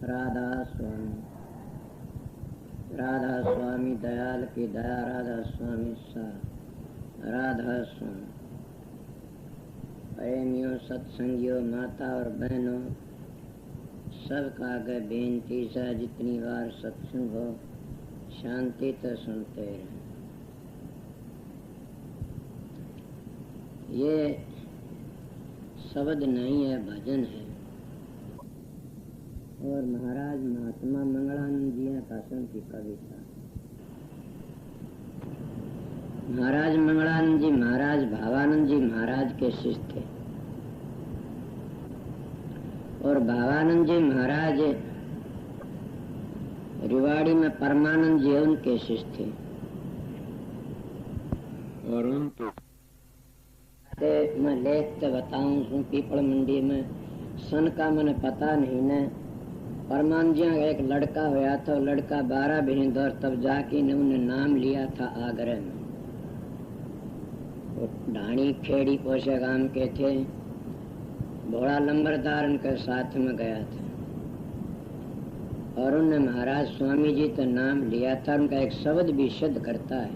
राधा स्वामी दयाल की दया, राधा स्वामी सा, राधा स्वामी। प्रेमियों, सत्संगियों, माता और बहनों, सबका आगे बेनती से जितनी बार सत्संग हो शांति तो सुनते रहें। ये शब्द नहीं है, भजन है। और महाराज महात्मा मंगलानंद जी कासम की कविता। महाराज मंगलानंद जी महाराज भावानंद जी महाराज के शिष्य थे और भावानंद जी महाराज रिवाड़ी में परमानंद जी उनके शिष्य थे। और उनको मैं लेख तो बताऊं पीपल मंडी में सन का मैंने पता नहीं न। परमान जी का एक लड़का हुआ था, लड़का 12 बहन और तब जाके ने उन्हें नाम लिया था आगरा में। वो ढाणी खेड़ी पोषे गांव के थे, भोला लंबरदार उनके साथ में गया था और उन्हें महाराज स्वामी जी तो नाम लिया था। उनका एक शब्द भी सिद्ध करता है।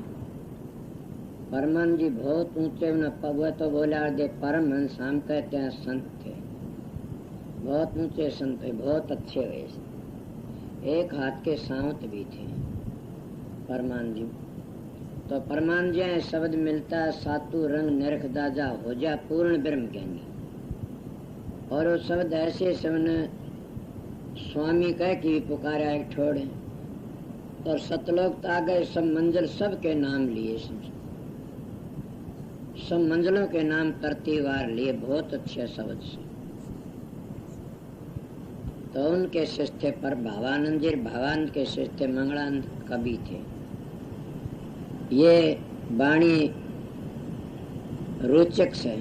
परमान जी बहुत ऊंचे उन्हें पवे तो बोला दे परमहंस हम कहते हैं संत थे, बहुत ऊंचे संत थे, बहुत अच्छे हुए। एक हाथ के सांवत भी थे परमान जी। तो परमान जी शब्द मिलता सातु रंग निरख दाजा हो जा पूर्ण ब्रह्म ज्ञानी। और वो शब्द ऐसे सबने स्वामी कह की पुकारा एक ठोड़े और सतलोक आ गए। सब मंजिल सबके नाम लिए, सब मंजिलों के नाम तरतीवार लिए, बहुत अच्छे शब्द से। तो उनके शिष्य थे पर भावानंद जी, भावानंद के शिष्य थे मंगलानंद कवि थे। ये वाणी रोचक से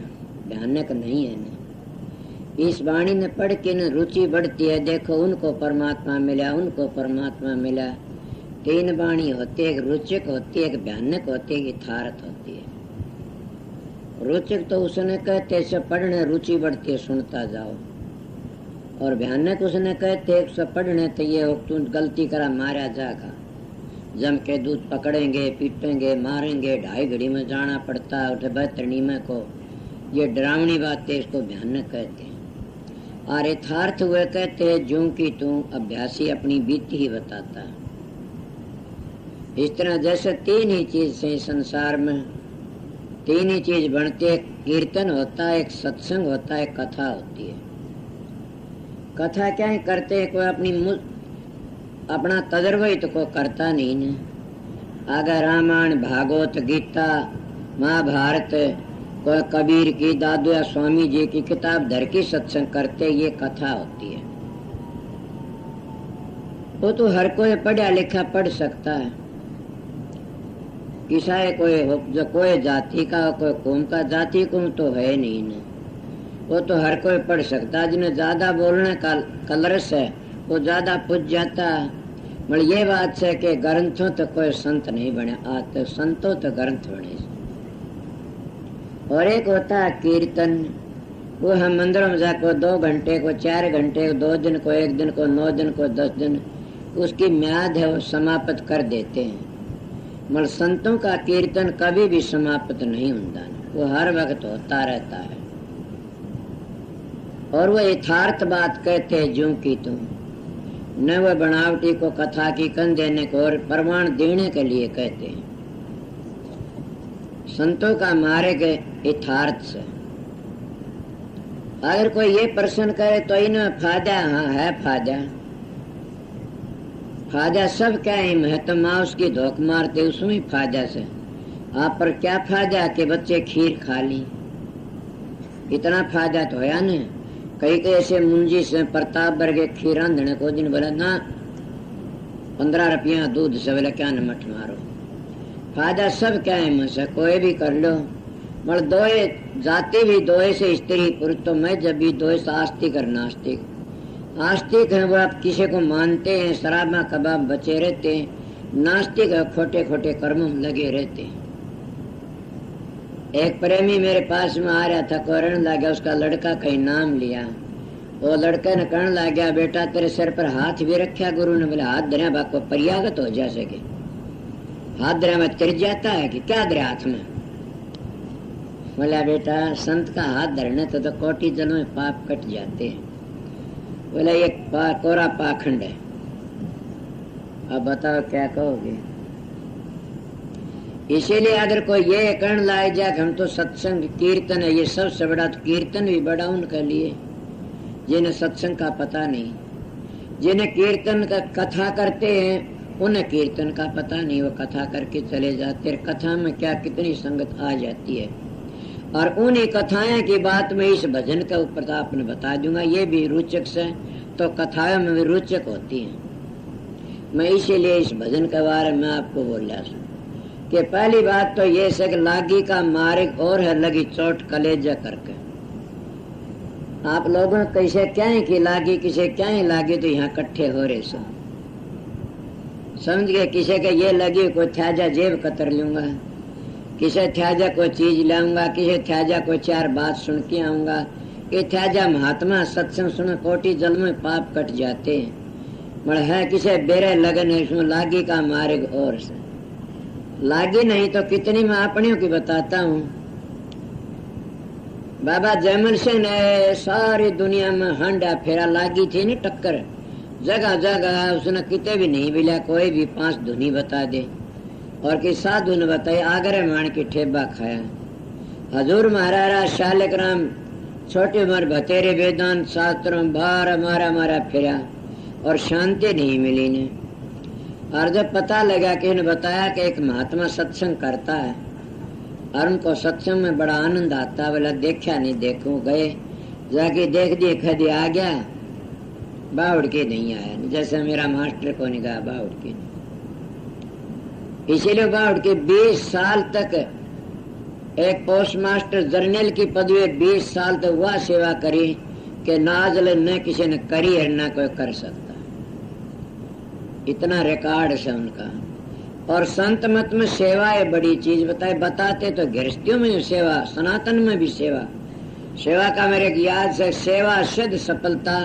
भयानक नहीं है न। इस वाणी ने पढ़ के न रुचि बढ़ती है। देखो उनको परमात्मा मिला, उनको परमात्मा मिला। 3 वाणी होती है, एक रुचक होती है, एक भयानक होती है, एक यथार्थ होती है। रोचक तो उसने कहते से पढ़ने रुचि बढ़ती है, सुनता जाओ। और भयानक उसने कहते एक से पढ़ने तो ये तू गलती करा मारा जागा, जम के दूध पकड़ेंगे, पीटेंगे, मारेंगे, 2.5 घड़ी में जाना पड़ता उठे बहतरनी में को। ये डरावनी बातें इसको भयानक कहते हैं। और यथार्थ हुए कहते हैं जो कि तू अभ्यासी अपनी बीती ही बताता है। इस तरह जैसे 3 ही चीज से संसार में 3 ही चीज बनती है। कीर्तन होता है, एक सत्संग होता है, कथा होती है। कथा क्या है करते हैं, कोई अपना तजर्बा ही तो कोई करता नहीं न। अगर रामायण भागवत गीता महाभारत कोई कबीर की दादू या स्वामी जी की किताब धर की सत्संग करते, ये कथा होती है। वो तो हर कोई पढ़ा लिखा पढ़ सकता है। ईसाई कोई हो जो कोई जाति का कोई कौम का, जाति कौम तो है नहीं न। वो तो हर कोई पढ़ सकता। जिन्हें ज्यादा बोलने का कलरस है वो ज्यादा पूछ जाता। मगर ये बात है कि ग्रंथों तो कोई संत नहीं बने, आज तो संतों तो ग्रंथ बने। और एक होता है कीर्तन, वो हम मंदिरों में जाकर 2 घंटे को 4 घंटे को 2 दिन को 1 दिन को 9 दिन को 10 दिन उसकी म्याद है वो समाप्त कर देते हैं। मगर संतों का कीर्तन कभी भी समाप्त नहीं होता, वो हर वक्त होता रहता है। और वो यथार्थ बात कहते हैं जो कि तुम न वो बनावटी को कथा की कन देने को और प्रमाण देने के लिए कहते हैं। संतों का मार्ग यथार्थ से। अगर कोई ये प्रश्न करे तो इनमें फायदा, हाँ है फायदा। फायदा सब क्या है, महत्मा उसकी धोख मारते उसमें फायदा से। आप पर क्या फायदा कि बच्चे खीर खा ली, इतना फायदा तो है न। कई ऐसे मुंजी से प्रताप वर्गे खीर रांधने को दिन बोला ना 15 रुपया दूध से बोला क्या न मठ मारो। फायदा सब क्या है मुझसे कोई भी कर लो। मगर 2 जाति भी 2 से स्त्री पुरुष, तो मैं जब भी 2 से आस्तिक और नास्तिक। आस्तिक है वो आप किसी को मानते हैं, शराब में कबाब बचे रहते हैं। नास्तिक है खोटे खोटे कर्मों में लगे रहते हैं। एक प्रेमी मेरे पास में आ रहा था, कोरण लगा, उसका लड़का कहीं नाम लिया वो लड़के ने कहने लग गया, बेटा तेरे सिर पर हाथ भी रखा गुरु ने? बोले हाथ धरे बाको परियागत हो जा सके, हाथ धरे में तिर जाता है कि क्या धरे हाथ में? बोला बेटा संत का हाथ धरने तो कोटि जन्म में पाप कट जाते हैं। बोला ये कोरा पाखंड है। अब बताओ क्या कहोगे? इसीलिए अगर कोई ये कहने लाए जाए हम तो सत्संग कीर्तन है, ये सबसे बड़ा तो कीर्तन भी बड़ा उनके लिए जिन्हें सत्संग का पता नहीं। जिन्हें कीर्तन का कथा करते हैं उन्हें कीर्तन का पता नहीं, वो कथा करके चले जाते। कथा में क्या कितनी संगत आ जाती है। और उन्हीं कथाएं की बात में इस भजन के ऊपर तो आपने बता दूंगा, ये भी रोचक से तो कथाएं में भी रोचक होती हैं। मैं इसीलिए इस भजन के बारे में आपको बोल रहा हूँ कि पहली बात तो ये है कि लागी का मार्ग और है, लगी चोट कलेजा करके। आप लोगों कैसे क्या है कि लागी, किसे क्या है लागी, तो यहाँ इकट्ठे हो रहे सो समझ गए। किसी के ये लगी कोई थ्याजा जेब कतर लूंगा, किसे थ्याजा कोई चीज लाऊंगा, किसे थ्याजा कोई चार बात सुन के आऊंगा। ये थ्याजा महात्मा सत्संग सुन कोटि जल में पाप कट जाते हैं। मगर है किसे बेरे लगन है, इसमें लागी का मार्ग और से लागी नहीं तो कितनी मैं अपनियों की बताता हूँ। बाबा जयमल सिंह ने सारी दुनिया में हंडा फेरा लागी थी नहीं टक्कर, जगह जगह उसने कितने भी नहीं मिला, कोई भी 5 धुनी बता दे। और कि साधु ने बताई आगरे मान की ठेबा खाया। हजूर महाराज शालिक राम छोटी उम्र भतेरे वेदांत शास्त्रों बार मारा फिरा और शांति नहीं मिली ने। और जब पता लगा कि इन्हें बताया कि एक महात्मा सत्संग करता है और उनको सत्संग में बड़ा आनंद आता, बोला देखा नहीं देखूं, गए जाके देख दिए, खदी आ गया, बावड़ के नहीं आया। जैसे मेरा मास्टर को नहीं कहा बावड़ के, इसीलिए बावड़ के 20 साल तक एक पोस्ट मास्टर जर्नल की पदवी 20 साल तक वह सेवा करी कि नाजल न किसी ने करी है न कोई कर सकता, इतना रिकॉर्ड है उनका। और संत मत में सेवा है बड़ी चीज बताते तो गृहस्थियों में सेवा, सनातन में भी सेवा। सेवा का मेरे याद से सेवा सिद्ध सफलता,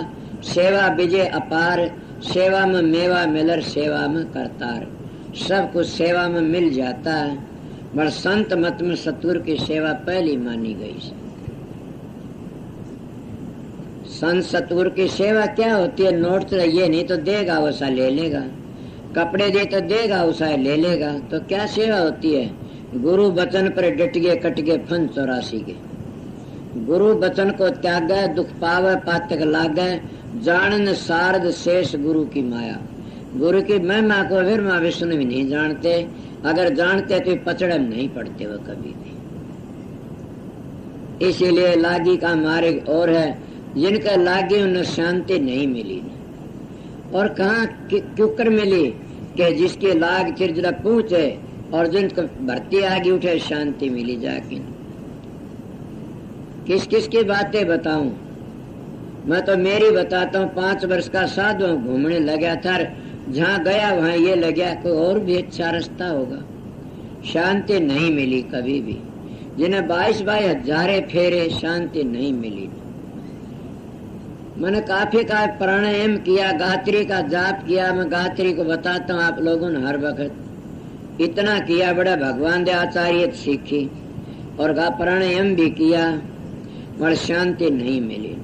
सेवा विजय अपार, सेवा में मेवा मिलर, सेवा में करतार। सब कुछ सेवा में मिल जाता है, पर संत मत में सतगुरु की सेवा पहली मानी गई। संत सतगुरु की सेवा क्या होती है? नोट तो ये नहीं तो देगा वैसा ले लेगा, कपड़े दे तो देगा वैसा ले लेगा। तो क्या सेवा होती है? गुरु वचन पर डट गए कट गए फन 84 के। गुरु वचन को त्यागे दुख पावे पातक लागे, जानन सारद शेष गुरु की माया। गुरु की महिमा को विरमा विष्णु भी नहीं जानते, अगर जानते तो पचड़े में नहीं पड़ते वो कभी भी। इसीलिए लागी का मार्ग और है, जिनका लागी उन्हें शांति नहीं मिली। और कहाँ क्यों मिली कि जिसके लाग चिरजरा पहुंचे और जिनको भर्ती आगे उठे शांति मिली जाके। किस किस की बातें बताऊं? मैं तो मेरी बताता हूँ। 5 वर्ष का साधु घूमने लगा था, जहाँ गया वहाँ ये लगा कोई और भी अच्छा रास्ता होगा। शांति नहीं मिली कभी भी। जिन्हें 22 हजारे फेरे शांति नहीं मिली। मैंने काफी का प्राणायाम किया, गायत्री का जाप किया। मैं गायत्री को बताता हूँ आप लोगों ने हर वक्त इतना किया, बड़ा भगवान दे आचार्य सीखी और प्राणायाम भी किया, मगर शांति नहीं मिली।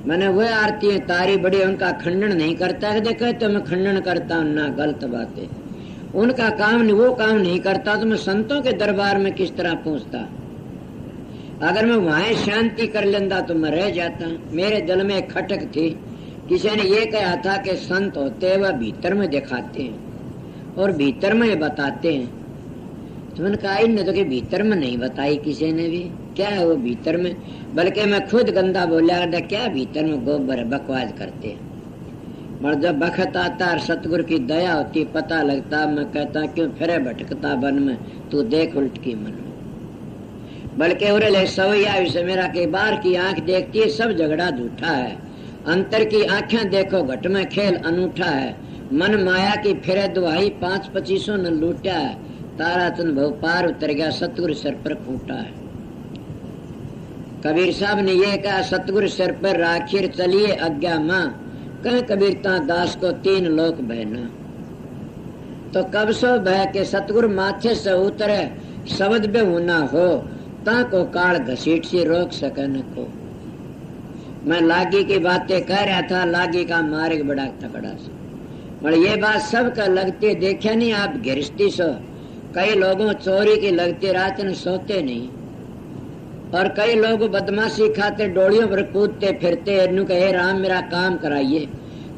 मैंने वह आरती तारी बड़ी, उनका खंडन नहीं करता है। देखो तो मैं खंडन करता हूँ ना, गलत बातें उनका काम नहीं, वो काम नहीं करता तो मैं संतों के दरबार में किस तरह पहुंचता? अगर मैं वहां शांति कर लेता तो मैं रह जाता। मेरे दिल में एक खटक थी, किसी ने ये कहा था कि संत होते वह भीतर में दिखाते हैं और भीतर में बताते हैं। तो मैंने कहा इन तो कि भीतर में नहीं बताई किसी ने भी, क्या है वो भीतर में? बल्कि मैं खुद गंदा बोला, क्या भीतर में गोबर बकवास करते हैं। और जब बखत आता और सतगुरु की दया होती पता लगता, मैं कहता क्यों फिर भटकता बन में, तू देख उल्ट की मन में। बल्कि उरे सवैया से मेरा के बार की आंख देखती है, सब झगड़ा झूठा है। अंतर की आंखें देखो घट में खेल अनूठा है। मन माया की फिरे दुहाई 5-25 न लूटा है। तारा चंद भव पार उतर गया, सतगुरु सर पर फूटा है। कबीर साहब ने ये कहा, सतगुरु सिर पर राखिर चलिए आज्ञा मां, कह कबीरता दास को 3 लोक बहना। तो कब सो भय के सतगुरु माथे से उतरे, शब्द बे होना हो, ता को काल घसीट सी रोक सके न को। मैं लागी की बातें कह रहा था, लागी का मार्ग बड़ा तकड़ा से, पर ये बात सबका लगती, देखा नहीं आप गृहस्थी सो, कई लोगों चोरी की लगती, रात में सोते नहीं, और कई लोग बदमाशी खाते डोलियों पर कूदते फिरते, इन्हों कहे राम मेरा काम कराइए,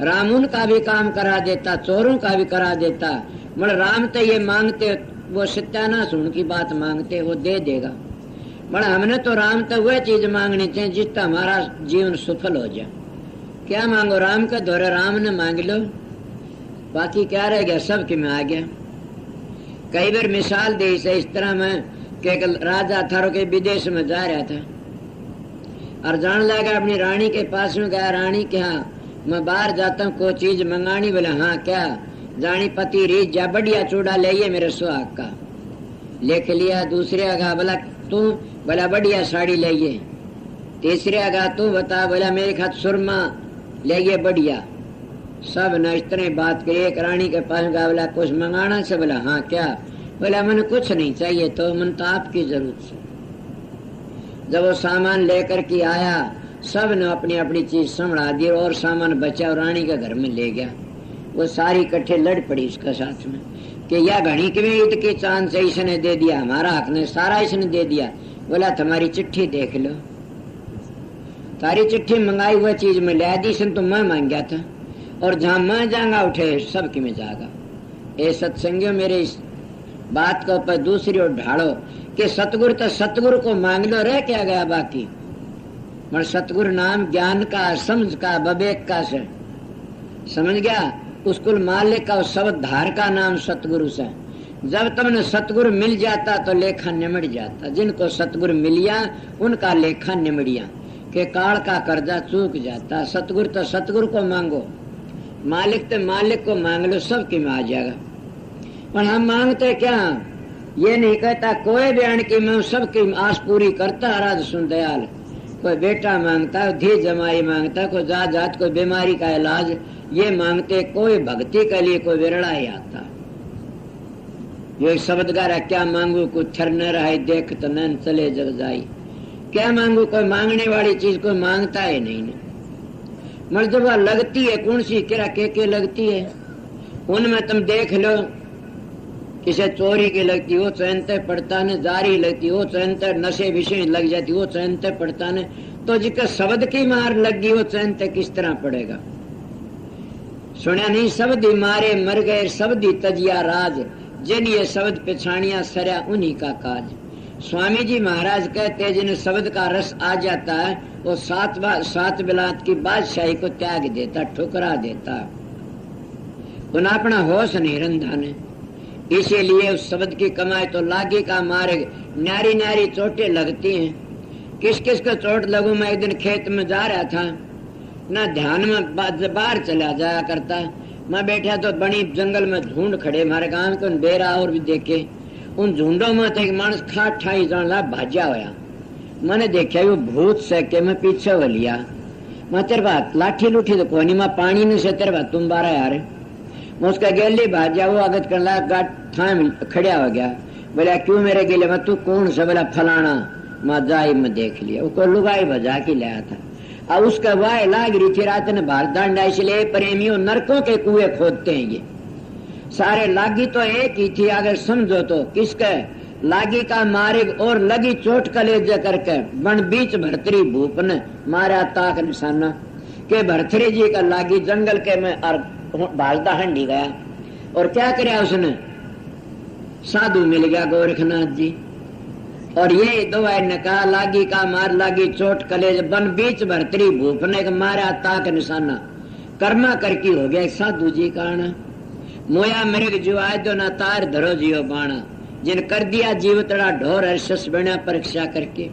राम उनका भी काम करा देता, चोरों का भी करा देता। मतलब राम तो ये मांगते, वो सत्यानाश उनकी बात मांगते, वो दे देगा। बड़ा हमने तो राम तो वह चीज मांगनी चाहिए जिसका हमारा जीवन सफल हो जाए। क्या मांगो, राम का दौरे राम ने मांग लो, बाकी क्या रह गया, सब कि मैं आ गया। कई बार मिसाल दे इस तरह में कि राजा थारो के विदेश में जा रहा था और जान लगा अपनी रानी के पास में गया, रानी क्या मैं बाहर जाता हूँ, कोई चीज मंगानी, बोला हाँ क्या, जानी पति रीत जा बढ़िया चूड़ा ले मेरे सुहाग का, लेके लिया। दूसरे आगा बोला तू, बोला बढ़िया साड़ी ले। तीसरे आगा तू बता, बोला मेरे खात सुरमा ले बढ़िया। सब न इस तरह बात करी। एक रानी के पास गया, बोला कुछ मंगाना से, बोला हाँ क्या, बोला मैंने कुछ नहीं चाहिए, तो मन तो आपकी जरूरत से। जब वो सामान लेकर के आया, सब ने अपनी अपनी चीज संभला दी और सामान बचा और रानी के घर में ले गया। वो सारी इकट्ठे लड़ पड़ी इसके साथ में कि यह घड़ी के ईद के चांद से इसने दे दिया, हमारा हक ने सारा इसने दे दिया। बोला तुम्हारी चिट्ठी देख लो, तारी चिट्ठी मंगाई हुआ चीज में ले दी सन, तो मैं मांग गया था, और जहां मैं जाऊंगा उठे सब की में जागा। ए सत्संगियों, मेरे इस बात के ऊपर दूसरी ओर ढाड़ो कि सतगुरु तो सतगुरु को मांग लो, रह क्या गया बाकी। मगर सतगुरु नाम ज्ञान का, समझ का, विवेक का से समझ गया, उसको मालिक का, उस शब्द धार का नाम सतगुरु से। जब तुमने सतगुरु मिल जाता तो लेखा निमट जाता। जिनको सतगुरु मिलिया उनका लेखा निमड़िया, के काल का कर्जा चूक जाता। सतगुरु तो सतगुरु को मांगो, मालिक तो मालिक को मांग लो, सबकी में आ जाएगा। पर हम मांगते क्या, ये नहीं कहता कोई बयान की मैं सबकी आस पूरी करता, राज सुन दयाल। कोई बेटा मांगता, धी जमाई मांगता, कोई जात कोई बीमारी का इलाज, ये मांगते। कोई भक्ति के लिए कोई विरला ही आता। ये शब्द गारा, क्या मांगू कुछ थर न रहा, देख तो नैन चले जग जाई। क्या मांगू, कोई मांगने वाली चीज कोई मांगता है नहीं ने। मगर जब वह लगती है, कौन सी किरा के लगती है, उनमें तुम देख लो, किसे चोरी की लगती वो चैनते पड़ता ने, जारी लगती वो चैनते, नशे विषय लग जाती वो चैनते पड़ता ने। तो जिसके शब्द की मार लगी वो चैनते किस तरह पड़ेगा। सुना नहीं, शब्द ही मारे मर गए, शब्द ही तजिया राज, जिन ये शब्द पिछाड़िया सरया उन्हीं का काज। स्वामी जी महाराज कहते, जिन्हें शब्द का रस आ जाता है वो सात बिलात की बादशाही को त्याग देता, ठुकरा देता, उन्हें अपना होश नहीं रंधा ने। इसीलिए उस शब्द की कमाई तो लागी का मार्ग, न्यारी न्यारी चोटें लगती हैं। किस किस को चोट लगू। मैं एक दिन खेत में जा रहा था, ना ध्यान में बाहर चला जाया करता। मैं बैठा तो बड़ी जंगल में झुंड खड़े, हमारे गांव के बेरा और भी देखे। उन झुंडों में तो एक मानस खाट ठाई जाना भाजा होया। मैंने देखा वो भूत से के मैं पीछे हो लिया। मैं तेरे बात लाठी लूठी तो कोनी, मैं पानी नहीं से तेरे बात तुम बारा यार। मैं उसका गेली भाजा, वो आगत कर ला गाट थाम खड़ा हो गया। बोला क्यों मेरे गेले में, तू कौन सा, बोला फलाना। मैं जाई में देख लिया, उसको लुगाई भजा के लाया था। अब उसका वाय लाग रही थी रात ने बाहर डांडा। इसलिए प्रेमियों नरकों के कुएं खोदते हैं ये सारे। लागी तो एक ही थी, अगर समझो तो किसके लागी का मार्ग और लगी चोट कलेजे करके बन बीच भरतरी भूप ने मारा ताक निशाना के भरतरी जी का लागी जंगल के में और भाजदा हंडी गया। और क्या कराया उसने, साधु मिल गया गोरखनाथ जी। और ये दवाई ने कहा लागी का मार लागी चोट कलेज बन बीच भरतरी भूप ने मारा ताक निशाना। कर्मा करकी हो गया साधु जी का आना। मोया मृग जुआ दो ना तार धरो जियो बाणा। जिन कर दिया जीव तड़ा ढोर अर्शस बना परीक्षा करके,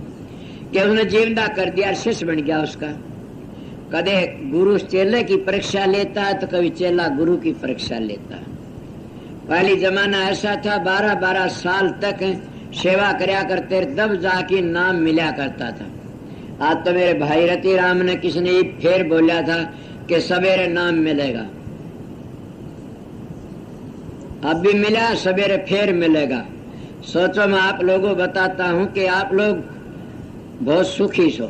कि उसने जीवदा कर दिया, अर्शस बन गया उसका। कदे गुरु चेले की परीक्षा लेता है तो कभी चेला गुरु की परीक्षा लेता है। पहली जमाना ऐसा था, 12-12 साल तक सेवा करया करते, तब जाके नाम मिला करता था। आज तो मेरे भाई रति राम ने किसने फिर बोला था कि सवेरे नाम मिलेगा, अब भी मिला, सवेरे फिर मिलेगा। सोचो मैं आप लोगों बताता हूं कि आप लोग बहुत सुखी सो।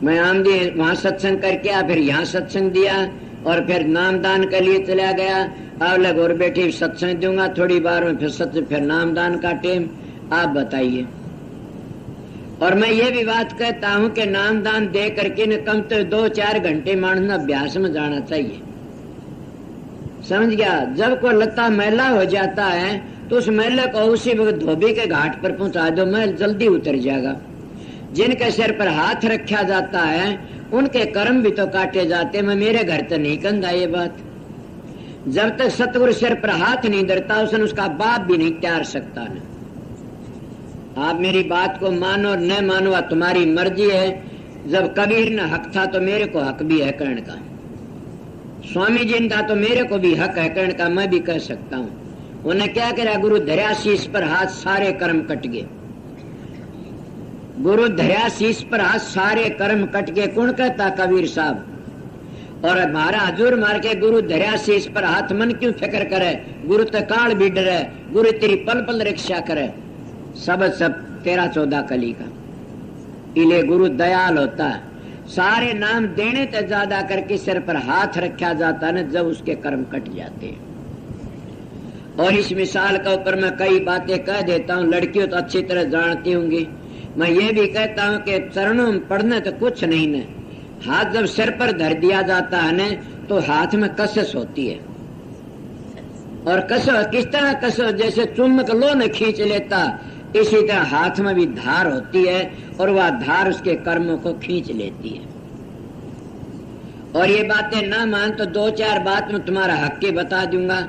मैं आमदी वहां सत्संग करके आ, फिर यहाँ सत्संग दिया और फिर नामदान के लिए चला गया। अब लग और बेटी सत्संग दूंगा थोड़ी बार में, फिर नामदान का टाइम। आप बताइए। और मैं ये भी बात कहता हूं कि नामदान दे करके न कम तो 2-4 घंटे मानना अभ्यास में जाना चाहिए। समझ गया? जब कोई लता मैला हो जाता है तो उस मैले को उसी वक्त धोबी के घाट पर पहुंचा दो, मैल जल्दी उतर जाएगा। जिनके सिर पर हाथ रखा जाता है उनके कर्म भी तो काटे जाते। मैं मेरे घर तो नहीं कहता ये बात। जब तक सतगुरु सिर पर हाथ नहीं धरता उसने उसका बाप भी नहीं त्यार सकता न। आप मेरी बात को मानो और न मानो तुम्हारी मर्जी है। जब कबीर ने हक था तो मेरे को हक भी है कहने का, स्वामी जी ने था तो मेरे को भी हक है कहने का, मैं भी कह सकता हूँ। उन्हें क्या करा? गुरु धर्या शीश पर हाथ, सारे कर्म कट गए। गुरु धर्या शीश पर हाथ, सारे कर्म कट गए। कौन कहता? कबीर साहब। और हमारा हजूर मार के गुरु धर्या शीश पर हाथ, मन क्यों फिक्र करे? गुरु तो काल भी डरे, गुरु तेरी पल पल रक्षा करे। सब 13-14 कली का इले गुरु दयाल होता है। सारे नाम देने से ज्यादा करके सिर पर हाथ रखा जाता है जब उसके कर्म कट जाते हैं। और इस मिसाल का ऊपर मैं कई बातें कह देता हूँ, लड़कियों तो अच्छी तरह जानती होंगी। मैं ये भी कहता हूँ कि चरणों में पढ़ने तो कुछ नहीं न, हाथ जब सिर पर धर दिया जाता है न तो हाथ में कसस होती है। और कसस किस तरह? कसस जैसे चुम्बक लो न खींच लेता, इसी तरह हाथ में भी धार होती है और वह धार उसके कर्मों को खींच लेती है। और ये बातें ना मान तो 2-4 बात में तुम्हारा हक के बता दूंगा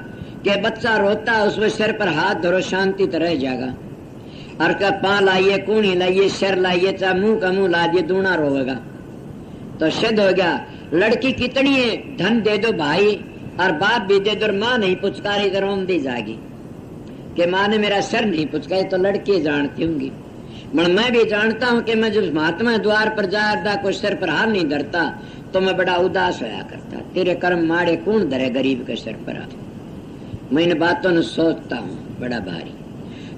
कि बच्चा रोता है उसमें सिर पर हाथ धरो, शांति तो रह जाएगा। और का पां लाइए, कूणी लाइए, सिर लाइए, चाहे मुंह का मुंह ला दिए, दूना रोएगा तो सिद्ध हो गया। लड़की कितनी है, धन दे दो भाई और बाप भी दे दो, माँ नहीं पुचकारी तो रोम दी जाएगी कि माँ ने मेरा सिर नहीं पुचकाई। तो लड़की जानती होंगी। मैं भी जानता हूँ कि मैं जब महात्मा द्वार पर जाता कोई सिर पर हाथ नहीं धरता तो मैं बड़ा उदास होया करता। तेरे कर्म माड़े कौन धरे गरीब के सिर पर हाथ? मैं इन बातों ने सोचता हूँ बड़ा भारी।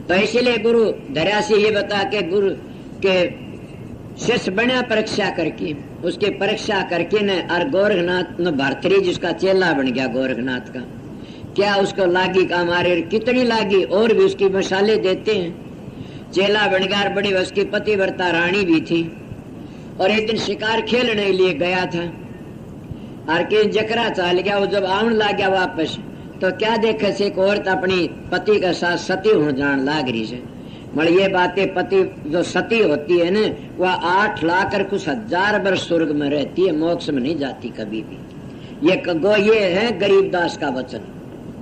तो इसीलिए गुरु धर्या से ये बता के गुरु के शिष्य बना परीक्षा करके, उसकी परीक्षा करके न और गोरखनाथ न भरतरी जिसका चेला बन गया गोरखनाथ का, क्या उसको लागी का हमारे कितनी लागी। और भी उसकी मसाले देते हैं। चेला बन गया, बड़ी उसकी पतिव्रता रानी भी थी। और एक दिन शिकार खेलने के लिए गया था और के जकरा चाल गया। वो जब आवन लग गया वापस तो क्या देखे से एक औरत अपनी पति के साथ सती हो जान लाग रही है। मतलब ये बातें, पति जो सती होती है ना वह 8 लाख और कुछ 1000 वर्ष स्वर्ग में रहती है, मोक्ष में नहीं जाती कभी भी। ये है गरीबदास का वचन,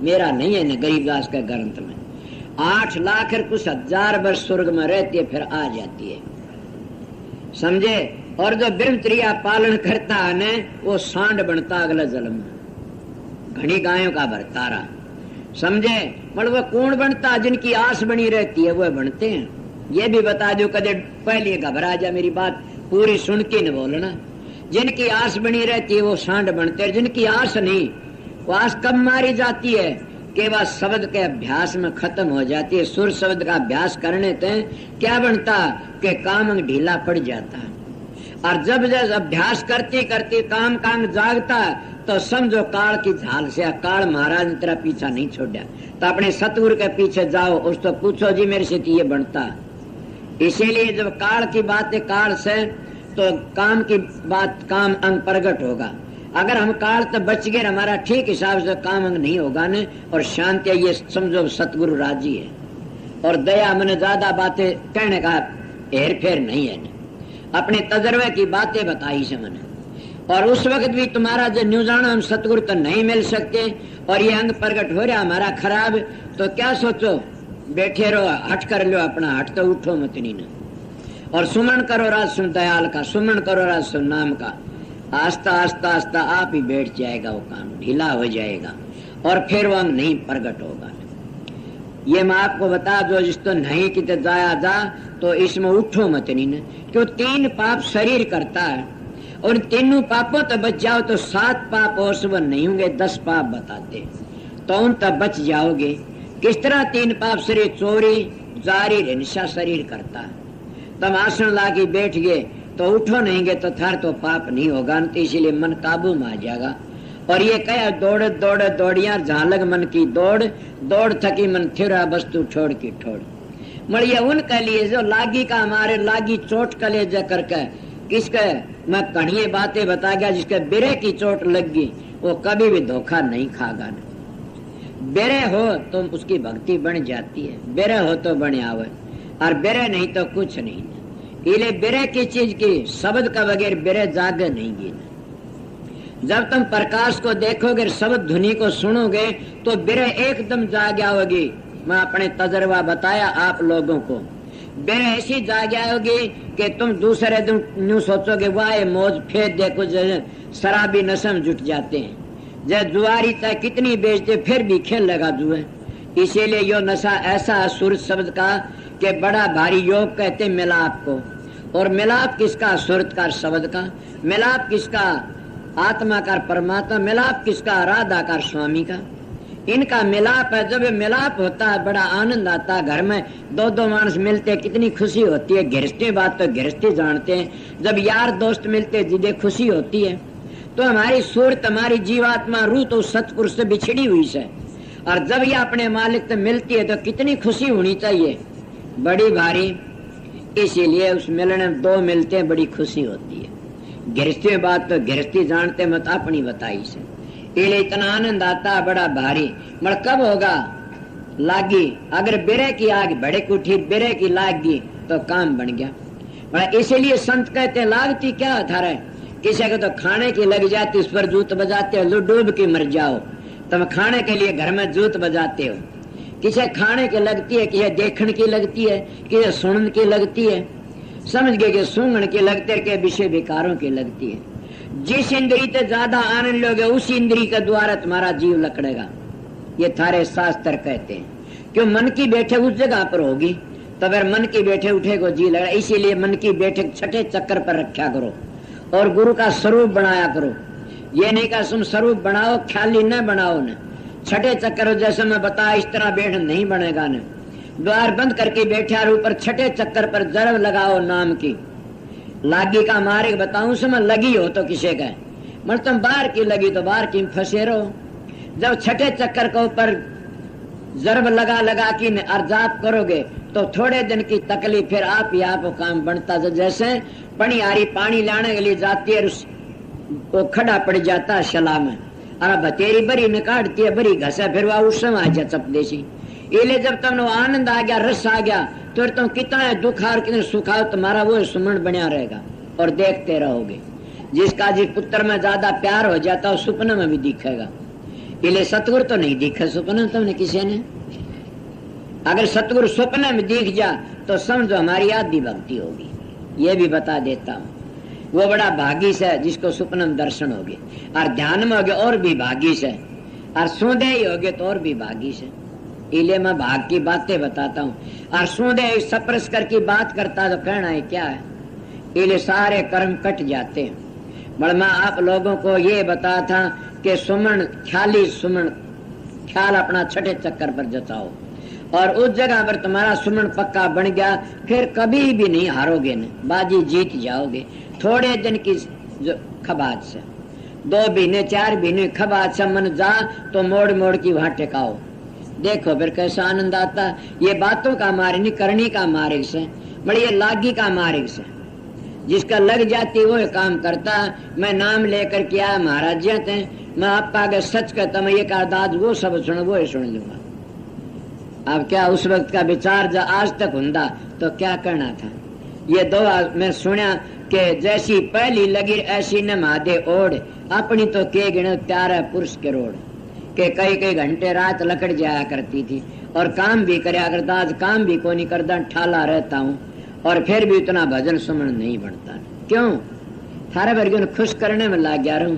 मेरा नहीं है न, गरीबदास का ग्रंथ में। 8 लाख और कुछ 1000 वर्ष स्वर्ग में रहती है, फिर आ जाती है। समझे? और जो ब्रह्मचर्या पालन करता है न वो सांड बनता अगले जन्म में, घनी गायों का भरतारा। समझे? मतलब वो कौन बनता? जिनकी आस बनी रहती है वो बनते हैं। ये भी बता दो, कदे पहले घबरा जा, मेरी बात पूरी सुन के न बोलना। जिनकी आस बनी रहती है वो सांड बनते हैं, जिनकी आस नहीं, वो आस कब मारी जाती है कि वह शब्द के अभ्यास में खत्म हो जाती है। सुर शब्द का अभ्यास करने से क्या बनता कि कामंग ढीला पड़ जाता। और जब जब अभ्यास करते करते काम कांग जागता तो समझो काल की झाल से काल महाराज ने तेरा पीछा नहीं छोड़ा। तो अपने सतगुरु के पीछे जाओ, उसको पूछो जी मेरे से ये बनता। इसीलिए जब काल की बात है काल से तो काम की बात काम अंग प्रकट होगा। अगर हम काल तो बच गए, हमारा ठीक हिसाब से काम अंग नहीं होगा न। और शांति ये समझो सतगुरु राजी है और दया मैंने ज्यादा बातें कहने का हेर फेर नहीं है न। अपने तजर्बे की बातें बताई से मैंने। और उस वक्त भी तुम्हारा जो न्यूजाना हम सतगुरु तो नहीं मिल सकते और ये अंग प्रकट हो रहा हमारा खराब, तो क्या सोचो, बैठे रहो, हट कर लो अपना, हट तो उठो मत नहीं न। और सुमन करो राज सुन दयाल का, सुमन करो राज सुन नाम का। आस्ता आस्ता आस्ता आप ही बैठ जाएगा, वो काम ढीला हो जाएगा और फिर वो अंग नहीं प्रकट होगा। ये मैं आपको बता दो, जिस तो नहीं किते जाया जा तो इसमें उठो मत नहीं न, क्यों 3 पाप शरीर करता है और तीनों पापों तो बच जाओ तो 7 पाप और सुबह नहीं होंगे, 10 पाप बताते तो उन तब बच जाओगे। किस तरह 3 पाप शरीर? चोरी, जारी, हिंसा शरीर करता है। तब आसन लाके बैठ गए तो उठो नहीं गए तो थार तो पाप नहीं होगा, तो इसीलिए मन काबू में आ जाएगा। और ये कह दौड़ दौड़ दौड़िया झालग मन की दौड़, दौड़ थकी मन थिरा वस्तु छोड़ की ठोड़। मड़िए उनके लिए जो लागी का हमारे लागी चोट कलेजा करके, किसके मैं कढ़िए बातें बता गया, जिसके बेरे की चोट लग गई वो कभी भी धोखा नहीं खागा। बेरे हो तो उसकी भक्ति बन जाती है, बेरे हो तो बने आवे, और बेरे नहीं तो कुछ नहीं। इले बेरे की चीज की शब्द का बगैर बेरे जागे नहीं गी। जब तुम प्रकाश को देखोगे, शब्द धुनी को सुनोगे तो बेरे एकदम जाग आओगी। मैं अपने तजर्बा बताया आप लोगों को, बेरे ऐसी जाग आओगी कि तुम दूसरे दिन न्यू सोचोगे वाह मौज फेंक देखो, शराबी नशम जुट जाते हैं। जब जुआरी चाहे कितनी बेचते फिर भी खेल लगा जुए। इसीलिए यो नशा ऐसा है सूरत शब्द का कि बड़ा भारी योग कहते मिलाप को। और मिलाप किसका? सूरत का शब्द का। मिलाप किसका? आत्मा का परमात्मा। मिलाप किसका? राधा का स्वामी का। इनका मिलाप है। जब मिलाप होता है बड़ा आनंद आता है। घर में 2-2 मानस मिलते कितनी खुशी होती है। गृहस्थी बात तो गृहस्थी जानते हैं। जब यार दोस्त मिलते जिदे खुशी होती है। तो हमारी सूरत, हमारी जीवात्मा, रूह तो सतपुरुष से बिछड़ी हुई है। और जब ये अपने मालिक से मिलती है तो कितनी खुशी होनी चाहिए, बड़ी भारी। इसीलिए उस मिलने में 2 मिलते हैं, बड़ी खुशी होती है। गृहस्थी बात तो गृहस्थी जानते मत अपनी बताई से। इसलिए इतना आनंद आता है बड़ा भारी। मगर कब होगा? लागी। अगर बेरे की आग भड़क उठी, बेरे की लागी तो काम बन गया। इसीलिए संत कहते लागती क्या थारे, किसी को तो खाने की लग जाती, उस पर जूत बजाते हो, डूब के मर जाओ। तुम खाने के लिए घर में जूत बजाते हो। किसे खाने की लगती है, किसे देखने की लगती है, किसे सुनने की लगती है। समझ गए कि सूंघने की लगती है, के विषय विकारों की लगती है। जिस इंद्री से ज्यादा आनंद लोगे उसी इंद्री के द्वारा तुम्हारा जीव लकड़ेगा। ये थारे शास्त्र कहते हैं। क्यों? मन की बैठक उस जगह पर होगी, तो अगर मन की बैठे उठे को जी लगा। इसीलिए मन की बैठक छठे चक्कर पर रखा करो और गुरु का स्वरूप बनाया करो। ये नहीं का तुम स्वरूप बनाओ, ख्याली न बनाओ न। छठे चक्कर जैसे मैं बताया इस तरह बैठ नहीं बनेगा न। द्वार बंद करके बैठे और ऊपर छठे चक्कर पर जरब लगाओ नाम की। लागी का मार्ग बताऊं समय लगी हो तो किसे कहे, मगर तुम बाहर की लगी तो बाहर की फंसे रहो। जब छठे चक्कर के ऊपर जरब लगा लगा की अर्जाप करोगे तो थोड़े दिन की तकलीफ, फिर आप ही आप काम बनता। जैसे पनियारी पानी लाने के लिए जाती है, वो खड़ा पड़ जाता है शला में, और बतेरी बरी निकालती है, बरी घसा, फिर वह उस समय आ जा चपदेशी। इसलिए जब तुम आनंद आ गया, रस आ गया, तो तुम कितना दुखार कितने सुखाओ, तुम्हारा वो सुमन बना रहेगा और देखते रहोगे। जिसका जिस पुत्र में ज्यादा प्यार हो जाता है सपने में भी दिखेगा। इसलिए सतगुरु तो नहीं दिखे सपने तुमने किसी ने। अगर सतगुरु सपने में दिख जा तो समझो हमारी आदि भक्ति होगी। ये भी बता देता हूँ। वो बड़ा भागी से जिसको सपने में दर्शन होगे, और ध्यान में होगे और भी भागी से, और सोदे ही होगे तो और भी भागी से। इसलिए मैं भाग की बातें बताता हूँ। और सोदे सप्रस करके बात करता तो कहना है क्या है। इसलिए सारे कर्म कट जाते हैं। बड़ मैं आप लोगों को ये बता था कि सुमन ख्याली, सुमन ख्याल अपना छठे चक्कर पर जताओ, और उस जगह पर तुम्हारा सुमन पक्का बन गया, फिर कभी भी नहीं हारोगे न, बाजी जीत जाओगे। थोड़े दिन की खबाज से, 2 महीने 4 महीने खबाज से मन जा तो मोड़ मोड़ की वहां टेकाओ। देखो फिर कैसा आनंद आता। ये बातों का मार्ग नहीं, करनी का मार्ग से, बड़ी ये लागी का मार्ग से। जिसका लग जाती वो काम करता। मैं नाम लेकर क्या महाराज जी थे, मैं आपका आगे सच कहता, मैं ये दाद वो सब सुन वो ही सुन लूंगा। अब क्या उस वक्त का विचार जो आज तक हुंदा तो क्या करना था। ये 2 मैं सुना कि जैसी पहली लगी ऐसी न मादे ओढ़, अपनी तो के गिण प्यारा पुरुष के रोड। के कई घंटे रात लकड़ जाया करती थी और काम भी करे करता, आज काम भी को नहीं करता, ठाला रहता हूँ और फिर भी उतना भजन सुमन नहीं बनता। क्यों? थारे वर्ग खुश करने में लग गया रहूं।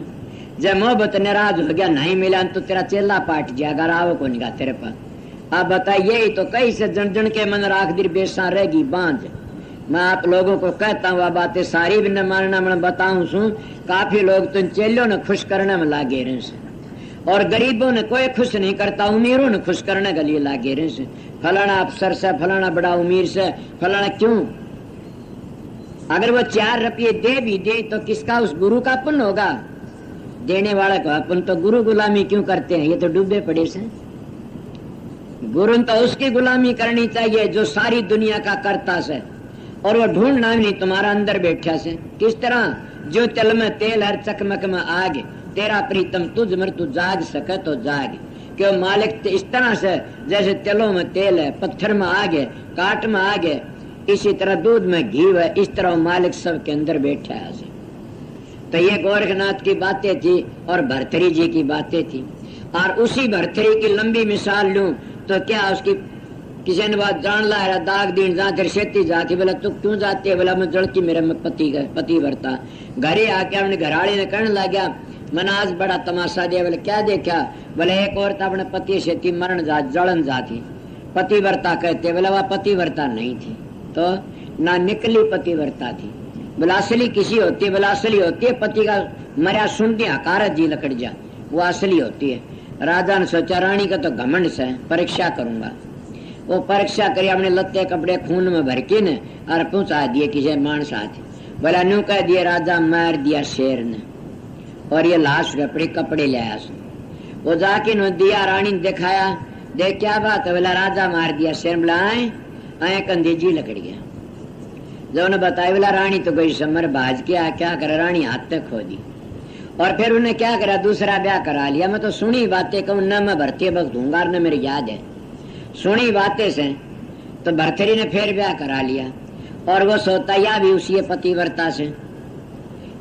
जब मोहब्बत नाराज हो गया, नहीं मिला तो तेरा चेला पाट जाएगा, आओ को निका तेरे पास। आप बताइए, तो कई से जन जन के मन राख दिर बेसा रहेगी बांझ। मैं आप लोगों को कहता हूँ, बातें सारी भी न मानना, मैं बताऊं सू काफी लोग तो चेलों ने खुश करने में लागे रहे से, और गरीबों ने कोई खुश नहीं करता, उमीरों ने खुश करने के लिए लागे रहे से। फलाना अफसर से, फलाना बड़ा उमीर से, फलाना क्यों? अगर वो 4 रुपये दे भी दे तो किसका? उस गुरु का पुण्य होगा, देने वाला का पुण्य। तो गुरु गुलामी क्यों करते हैं? ये तो डूबे पड़े से। गुरु तो उसकी गुलामी करनी चाहिए जो सारी दुनिया का करता से, और वो ढूंढना भी नहीं तुम्हारा अंदर बैठा से। किस तरह? जो तल में तेल हर चकमक में आग, तेरा प्रीतम तुझ मर तू जाग सके तो जाग। क्यों? मालिक इस तरह से, जैसे तेलों में तेल है, पत्थर में आग है, काट में आग है, इसी तरह दूध में घी है, इस तरह मालिक सबके अंदर बैठा है। तो ये गोरखनाथ की बातें थी और भरथरी जी की बातें थी। और उसी भरथरी की लंबी मिसाल लूं तो क्या, उसकी किसी ने बात जान ला है, दाग दीन जाकर खेती जाती, बोला तू क्यों जाती है? बोला मैं जड़ती, मेरा पति भरता। घरे आके अपने घराड़ी ने कहने लगा, मैंने आज बड़ा तमाशा दिया। बोले क्या देखा? बोले एक औरत अपने पति से थी, मरण जा, जलन जाती, पतिव्रता कहते। बोला वह पतिव्रता नहीं थी, तो ना निकली पतिव्रता थी। बोला असली किसी होती है? बोला असली होती है पति का मरा सुन दिया कारत जी लकड़ जा, वो असली होती है। राजा ने सोचा रानी का तो घमंड से परीक्षा करूंगा। वो परीक्षा करी, अपने लत्ते कपड़े खून में भर के ने और पहुंचा दिए किसी मानस हाथ। बोला न्यू कह दिया, राजा मार दिया शेर ने, और ये लाश कपड़े कपड़े ले आया। वो जाके नो दिया, रानी ने दिखाया, देख क्या बात है? बोला राजा मार दिया शेर। बोला आए कंधे जी लकड़ गया। जब उन्हें बताया, बोला रानी तो गई समर भाज के क्या करे? रानी हाथ तक खो दी। और फिर उन्हें क्या करा? दूसरा ब्याह करा लिया। मैं तो सुनी बातें कहूँ, न मैं भरती वक्त दूंगा, न मेरी याद है, सुनी बातें से। तो भरथरी ने फिर ब्याह करा लिया, और वो सोता भी उसी पतिव्रता से।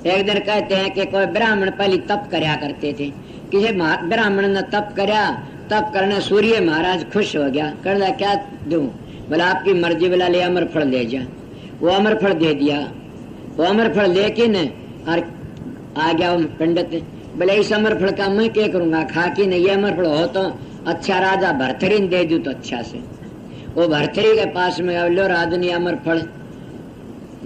एक दिन कहते हैं कि कोई ब्राह्मण पहले तप करया करते थे, किसी ब्राह्मण ने तप करया, तप करने सूर्य महाराज खुश हो गया। कर क्या दूं? बोला आपकी मर्जी। बोला ले अमर फल ले जा। वो अमर फल दे दिया। वो अमर फल लेके न और आ गया पंडित। बोले इस अमर फल का मैं क्या करूंगा? खा के नहीं, ये अमर फल हो तो अच्छा, राजा भरथरी ने दे दू तो अच्छा से। वो भरथरी के पास में लो राजनी अमर फल,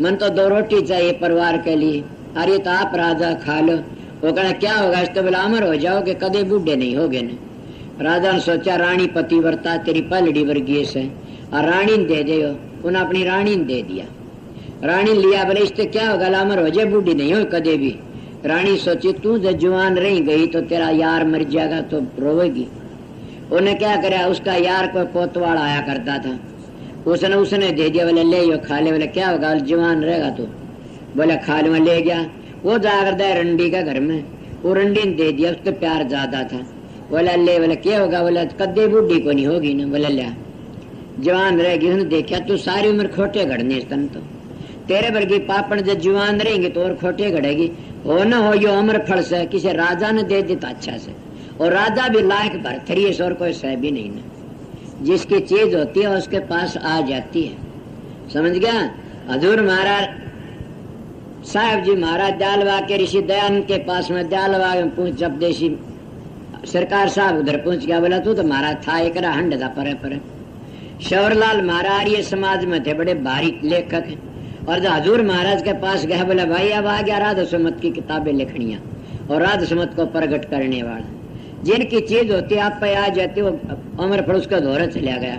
मन तो 2 रोटी चाहिए परिवार के लिए, अरे तो आप राजा खा लो। वो कहना क्या होगा? इस तो बोला अमर हो जाओगे, कदे बूढ़े नहीं होगे न। राजा ने सोचा रानी पतिव्रता तेरी पलड़ी वर्गीय से, और रानी ने दे दे। उन्हें अपनी रानी ने दे दिया। रानी लिया, बोले इससे क्या होगा? अमर हो जाए, बूढ़ी नहीं हो कदे भी। रानी सोची तू जब जवान रही गई तो तेरा यार मर जाएगा तो रोएगी। उन्हें क्या कराया? उसका यार कोई पोतवाड़ आया करता था, उसने दे दिया। बोले ले यो खा ले। बोले क्या होगा? जवान रहेगा तो। बोले खा ले। ले गया। वो जाकर दे रंडी का घर में, वो रंडी ने दे दिया, उसके प्यार ज्यादा था। बोला ले। बोले क्या होगा? बोला कदे बूढ़ी को नहीं होगी ना। बोले लिया जवान रहेगी। उसने देखा तू सारी उम्र खोटे घड़ने स्तन, तो तेरे वर्गी पापड़ जब जवान रहेंगे तो और खोटे घड़ेगी। हो न हो यो अमर फल से किसी राजा ने दे देता अच्छा से, और राजा भी लायक भरथरी है, और कोई सह भी नहीं ना। जिसकी चीज होती है उसके पास आ जाती है, समझ गया? हजूर महाराज साहब जी महाराज दयालवा के ऋषि दयानंद के पास में दयालवा में पहुंच, जब देशी सरकार साहब उधर पहुंच गया। बोला तू तो महाराज था एक हंड था पर शौरलाल महाराज ये समाज में थे, बड़े भारी लेखक हैं। और जब हजूर महाराज के पास गया, बोला भाई अब आ गया राधा सुमत की किताबें लिखनिया और राधा सुमत को प्रकट करने वाला। जिनकी चीज होती है आप पे आ जाती, वो अमर फल उसका दौरा चला गया।